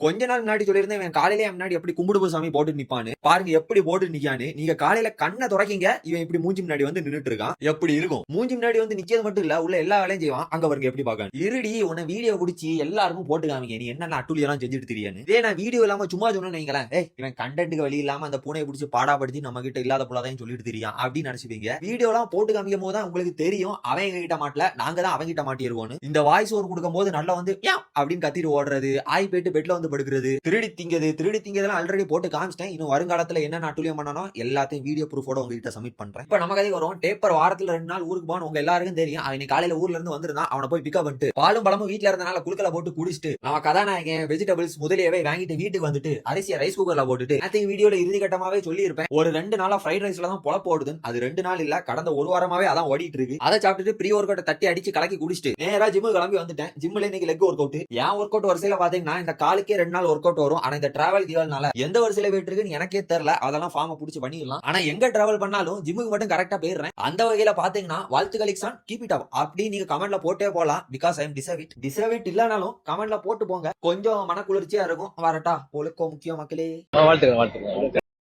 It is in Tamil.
கொஞ்ச நாள் முன்னாடி சொல்லியிருந்தேன் இவன் காலையில முன்னாடி எப்படி கும்பிடு சாமி போட்டு நிப்பான்னு பாருங்க, எப்படி போட்டு நிக்கான்னு. நீங்க காலையில கண்ணை துறக்கீங்க, இவன் இப்படி மூஞ்சி முன்னாடி வந்து நின்னுட்டு இருக்கான். எப்படி இருக்கும்? மூஞ்சி முன்னாடி வந்து நிக்கிறது மட்டும் இல்ல, உள்ள எல்லா வேலையும் செய்வான். அங்க பாருங்க எப்படி பாக்க. இருடி உன்னை வீடியோ பிடிச்சி எல்லாருக்கும் போட்டு காமிங்க, நீ என்ன அட்டுலியெல்லாம் செஞ்சுட்டு தெரியான்னு. இதே நான் வீடியோ இல்லாம சும்மா சொன்னு வைங்களேன், இவன் கண்டென்ட்டுக்கு வழி இல்லாம அந்த பூனையை பிடிச்சி பாடாப்படுத்தி நம்ம கிட்ட இல்லாத புள்ளதான் சொல்லிட்டு தெரியும் அப்படின்னு நினைச்சுப்பீங்க. வீடியோ எல்லாம் போட்டு காமிக்கும் போது தான் உங்களுக்கு தெரியும் அவன் கிட்ட மாட்டல, நாங்க தான் அவங்க கிட்ட மாட்டிடுவோம். இந்த வாய்ஸ் ஓவர் கொடுக்கும் போது நல்லா வந்து அப்படின்னு கத்திட்டு ஓடுறது, ஆய் போயிட்டு பெட்ல வந்து படுக்கிறது, திருடி திங்கதெல்லாம் ஆல்ரெடி போட்டு காமிச்சிட்டேன். இன்னும் வருங்காலத்துல என்ன நாட்டுலயும் பண்ணணும் எல்லாத்தையும் வீடியோ ப்ரூஃபோட உங்ககிட்ட சப்மிட் பண்றேன். இப்ப நம்ம கதைக்கு வரும். டேப்பர் வாரத்துல 2 நாள் ஊருக்கு போன உங்க எல்லாருக்கும் தெரியும். அவன் காலையில ஊர்ல இருந்து வந்திருந்தான். அவனை போய் பிக்கப் பண்ணிட்டு பாலும் பழமும் வீட்டுல இருந்தனால குளுக்கல போட்டு குடிச்சிட்டு நம்ம கதாநாயகன் வெஜிடபிள்ஸ் முதலியவே வாங்கிட்டு வீட்டுக்கு வந்துட்டு அரிசியை ரைஸ் குக்கர்ல போட்டுட்டு நேற்று வீடியோல இறுதி கட்டமாவே சொல்லி இருப்பேன். ஒரு 2 நாளா ஃப்ரைட் ரைஸ்ல தான் பொழப்பு ஓடுது. அது 2 நாள் இல்ல, கடந்த ஒரு வாரமாவே அதான் ஓடிட்டு இருக்கு. அதை சாப்பிட்டுட்டு ப்ரீ ஒர்க் அவுட் தட்டி அடிச்சு கலக்கி குடிச்சிட்டு நேரா ஜிம்மு கிளம்பி வந்துட்டேன். ஜிம்ல இன்னைக்கு லெக் ஒர்க் அவுட். ஏன் ஒர்க் அவுட் வரிசையில பாத்தீங்கன்னா இந்த காலுக்கே 2 நாள் ஒர்க் அவுட் வரும். ஆனா இந்த டிராவல் தீவல்னால எந்த வரிசையில போயிட்டு இருக்குன்னு எனக்கே தெரியல. அதெல்லாம் ஃபார்ம் பிடிச்சி பண்ணிடலாம். ஆனா எங்க டிராவல் பண்ணாலும் ஜிம்முக்கு மட்டும் கரெக்டா போயிடுறேன். அந்த வகையில பாத்தீங்கன்னா வாழ்த்துக்கள் இக்ஸான், கீப் இட் அப் அப்படி நீங்க கமெண்ட்ல போட்டே போலாம். Because I am deserve it இல்லனாலும் கமெண்ட்ல போட்டு போங்க, கொஞ்சம் மனக்குளிர்ச்சியா இருக்கும். வரட்டா ஒழுக்கம் முக்கியம் மக்களே. வாழ்த்துக்கள்.